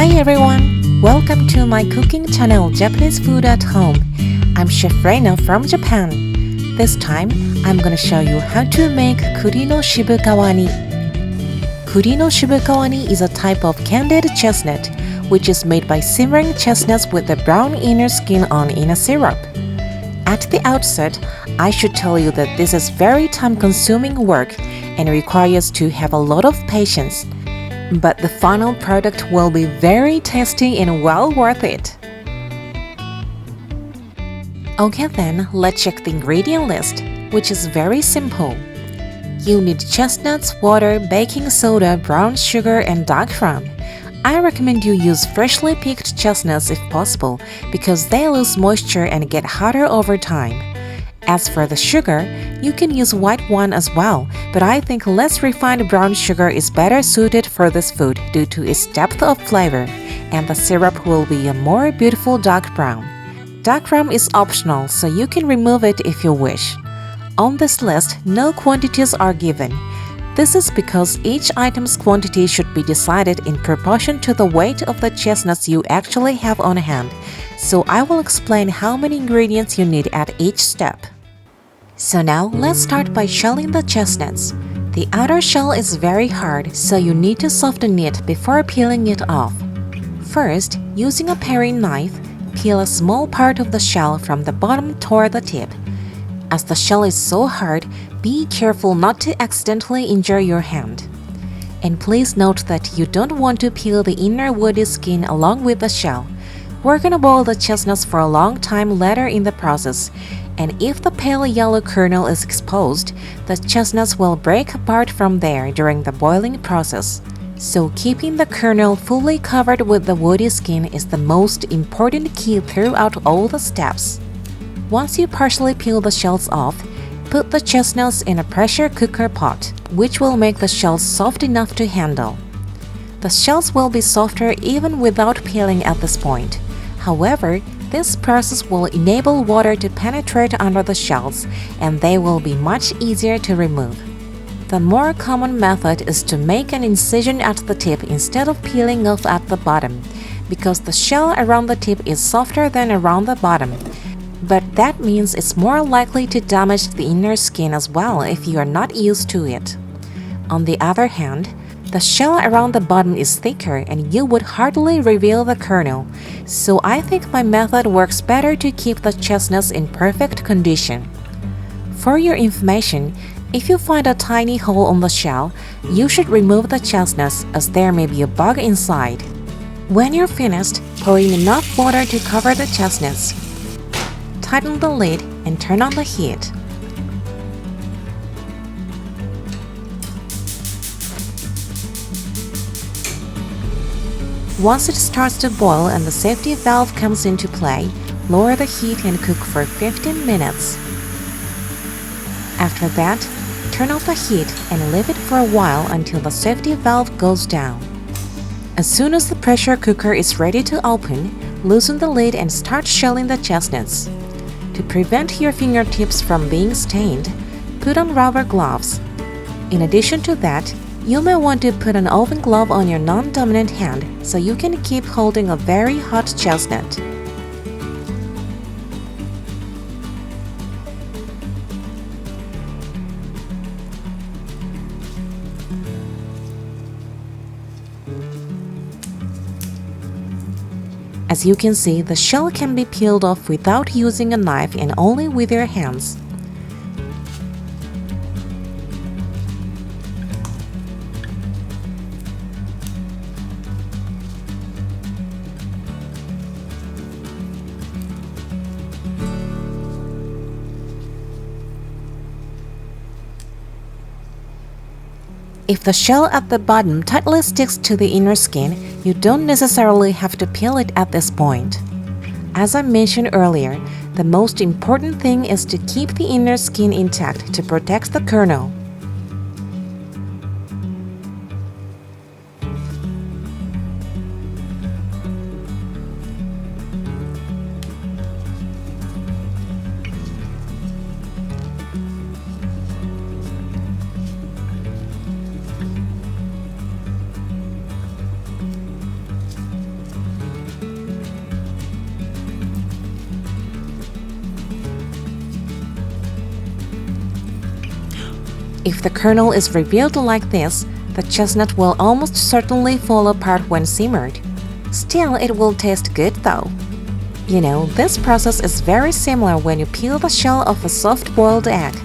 Hi everyone! Welcome to my cooking channel Japanese Food at Home. I'm Chef Reina from Japan. This time, I'm gonna show you how to make Kuri-no-Shibukawani. Kuri-no-Shibukawani is a type of candied chestnut, which is made by simmering chestnuts with the brown inner skin on in a syrup. At the outset, I should tell you that this is very time-consuming work and requires to have a lot of patience. But the final product will be very tasty and well worth it. Okay then, let's check the ingredient list, which is very simple. You need chestnuts, water, baking soda, brown sugar, and dark rum. I recommend you use freshly picked chestnuts if possible because they lose moisture and get harder over time. As for the sugar, you can use white one as well, but I think less refined brown sugar is better suited for this food due to its depth of flavor, and the syrup will be a more beautiful dark brown. Dark rum is optional, so you can remove it if you wish. On this list, no quantities are given. This is because each item's quantity should be decided in proportion to the weight of the chestnuts you actually have on hand, so I will explain how many ingredients you need at each step. So now, let's start by shelling the chestnuts. The outer shell is very hard, so you need to soften it before peeling it off. First, using a paring knife, peel a small part of the shell from the bottom toward the tip. As the shell is so hard, be careful not to accidentally injure your hand. And please note that you don't want to peel the inner woody skin along with the shell. We're gonna boil the chestnuts for a long time later in the process, and if the pale yellow kernel is exposed, the chestnuts will break apart from there during the boiling process. So keeping the kernel fully covered with the woody skin is the most important key throughout all the steps. Once you partially peel the shells off, put the chestnuts in a pressure cooker pot, which will make the shells soft enough to handle. The shells will be softer even without peeling at this point. However, this process will enable water to penetrate under the shells, and they will be much easier to remove. The more common method is to make an incision at the tip instead of peeling off at the bottom, because the shell around the tip is softer than around the bottom. But that means it's more likely to damage the inner skin as well if you are not used to it. On the other hand, the shell around the bottom is thicker and you would hardly reveal the kernel, so I think my method works better to keep the chestnuts in perfect condition. For your information, if you find a tiny hole on the shell, you should remove the chestnuts as there may be a bug inside. When you're finished, pour in enough water to cover the chestnuts. Tighten the lid and turn on the heat. Once it starts to boil and the safety valve comes into play, lower the heat and cook for 15 minutes. After that, turn off the heat and leave it for a while until the safety valve goes down. As soon as the pressure cooker is ready to open, loosen the lid and start shelling the chestnuts. To prevent your fingertips from being stained, put on rubber gloves. In addition to that, you may want to put an oven glove on your non-dominant hand so you can keep holding a very hot chestnut. As you can see, the shell can be peeled off without using a knife and only with your hands. If the shell at the bottom tightly sticks to the inner skin, you don't necessarily have to peel it at this point. As I mentioned earlier, the most important thing is to keep the inner skin intact to protect the kernel. If the kernel is revealed like this, the chestnut will almost certainly fall apart when simmered. Still, it will taste good though. You know, this process is very similar when you peel the shell of a soft-boiled egg.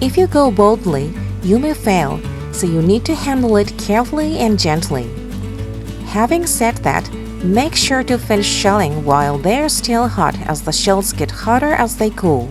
If you go boldly, you may fail, so you need to handle it carefully and gently. Having said that, make sure to finish shelling while they're still hot, as the shells get hotter as they cool.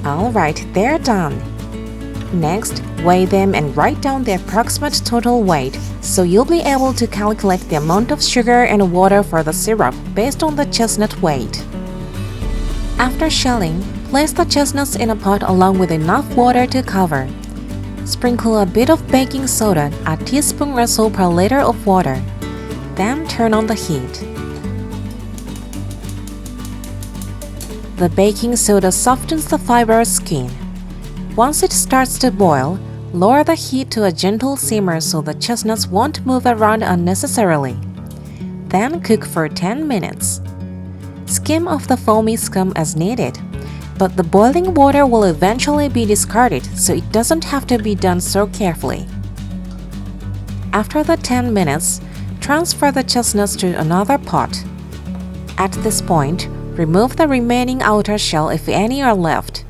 Alright, they're done. Next, weigh them and write down the approximate total weight, so you'll be able to calculate the amount of sugar and water for the syrup based on the chestnut weight. After shelling, place the chestnuts in a pot along with enough water to cover. Sprinkle a bit of baking soda, a teaspoon or so per liter of water. Then turn on the heat. The baking soda softens the fibrous skin. Once it starts to boil, lower the heat to a gentle simmer so the chestnuts won't move around unnecessarily. Then cook for 10 minutes. Skim off the foamy scum as needed, but the boiling water will eventually be discarded, so it doesn't have to be done so carefully. After the 10 minutes, transfer the chestnuts to another pot. At this point, remove the remaining outer shell if any are left.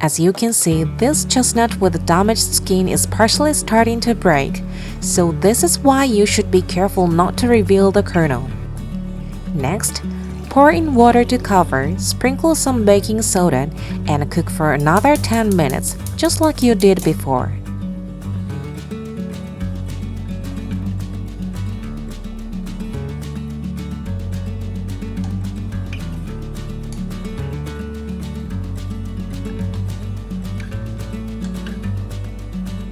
As you can see, this chestnut with damaged skin is partially starting to break, so this is why you should be careful not to reveal the kernel. Next, pour in water to cover, sprinkle some baking soda, and cook for another 10 minutes, just like you did before.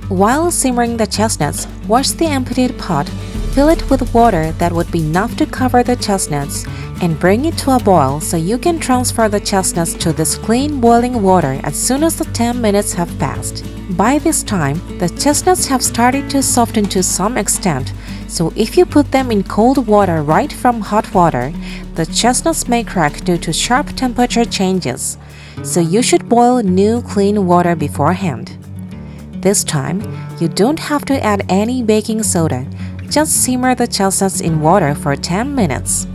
While simmering the chestnuts, wash the emptied pot, fill it with water that would be enough to cover the chestnuts, and bring it to a boil so you can transfer the chestnuts to this clean boiling water as soon as the 10 minutes have passed. By this time, the chestnuts have started to soften to some extent, so if you put them in cold water right from hot water, the chestnuts may crack due to sharp temperature changes, so you should boil new clean water beforehand. This time, you don't have to add any baking soda, just simmer the chestnuts in water for 10 minutes.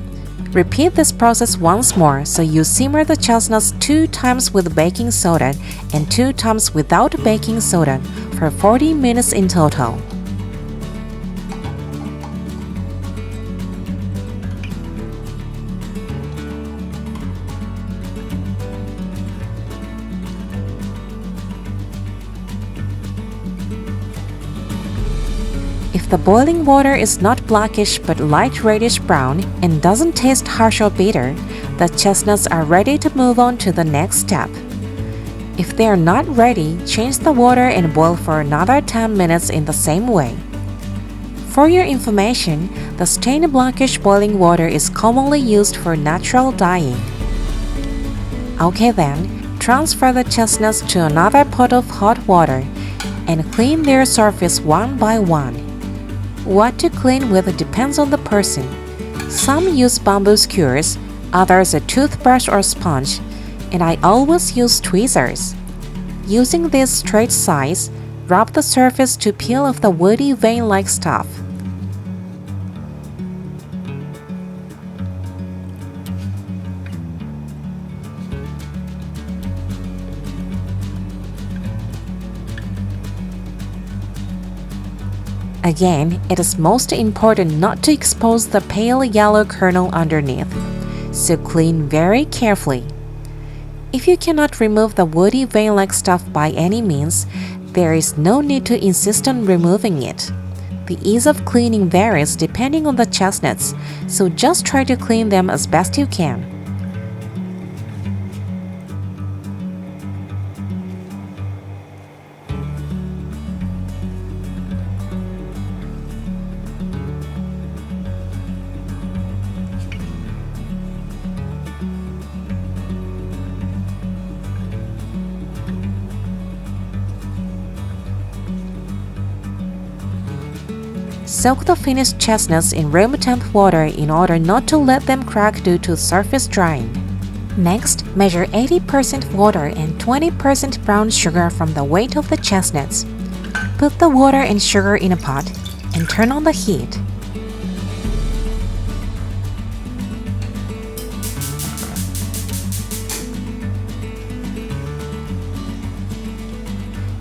Repeat this process once more so you simmer the chestnuts 2 times with baking soda and 2 times without baking soda for 40 minutes in total. If the boiling water is not blackish but light reddish brown and doesn't taste harsh or bitter, the chestnuts are ready to move on to the next step. If they are not ready, change the water and boil for another 10 minutes in the same way. For your information, the stained blackish boiling water is commonly used for natural dyeing. Okay then, transfer the chestnuts to another pot of hot water and clean their surface one by one. What to clean with depends on the person. Some use bamboo skewers, others a toothbrush or sponge, and I always use tweezers. Using this straight size, rub the surface to peel off the woody vein-like stuff. Again, it is most important not to expose the pale yellow kernel underneath, so clean very carefully. If you cannot remove the woody vein-like stuff by any means, there is no need to insist on removing it. The ease of cleaning varies depending on the chestnuts, so just try to clean them as best you can. Soak the finished chestnuts in room temp water in order not to let them crack due to surface drying. Next, measure 80% water and 20% brown sugar from the weight of the chestnuts. Put the water and sugar in a pot and turn on the heat.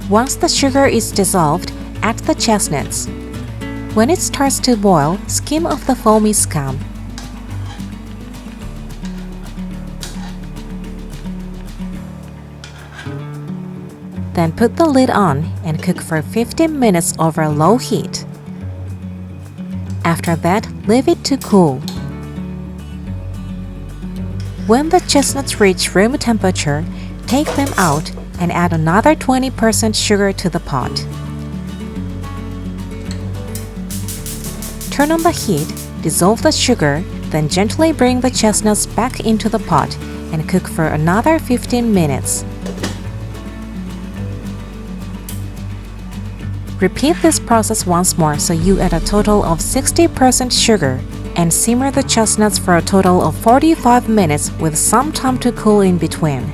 Once the sugar is dissolved, add the chestnuts. When it starts to boil, skim off the foamy scum. Then put the lid on and cook for 15 minutes over low heat. After that, leave it to cool. When the chestnuts reach room temperature, take them out and add another 20% sugar to the pot. Turn on the heat, dissolve the sugar, then gently bring the chestnuts back into the pot and cook for another 15 minutes. Repeat this process once more so you add a total of 60% sugar and simmer the chestnuts for a total of 45 minutes with some time to cool in between.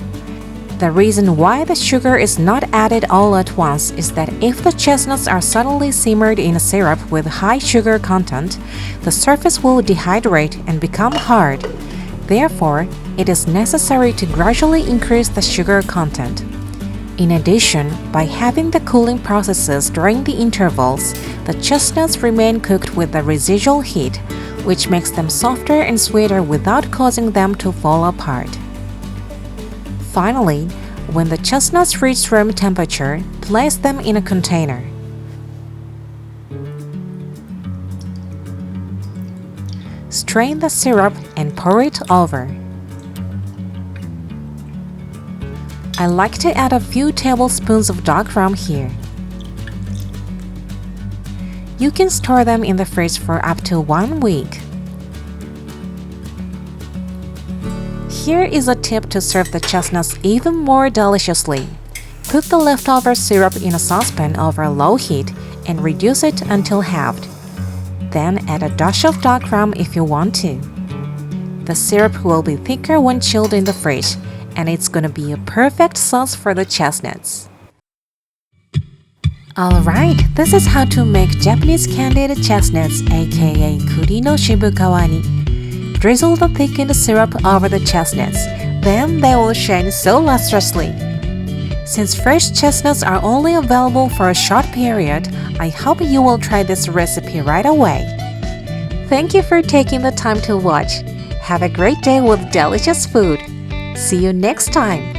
The reason why the sugar is not added all at once is that if the chestnuts are suddenly simmered in a syrup with high sugar content, the surface will dehydrate and become hard. Therefore, it is necessary to gradually increase the sugar content. In addition, by having the cooling processes during the intervals, the chestnuts remain cooked with the residual heat, which makes them softer and sweeter without causing them to fall apart. Finally, when the chestnuts reach room temperature, place them in a container. Strain the syrup and pour it over. I like to add a few tablespoons of dark rum here. You can store them in the fridge for up to 1 week. Here is a tip to serve the chestnuts even more deliciously. Put the leftover syrup in a saucepan over low heat and reduce it until halved. Then add a dash of dark rum if you want to. The syrup will be thicker when chilled in the fridge, and it's gonna be a perfect sauce for the chestnuts. Alright, this is how to make Japanese candied chestnuts, aka Kuri-no-Shibukawani. Drizzle the thickened syrup over the chestnuts, then they will shine so lustrously. Since fresh chestnuts are only available for a short period, I hope you will try this recipe right away. Thank you for taking the time to watch. Have a great day with delicious food. See you next time!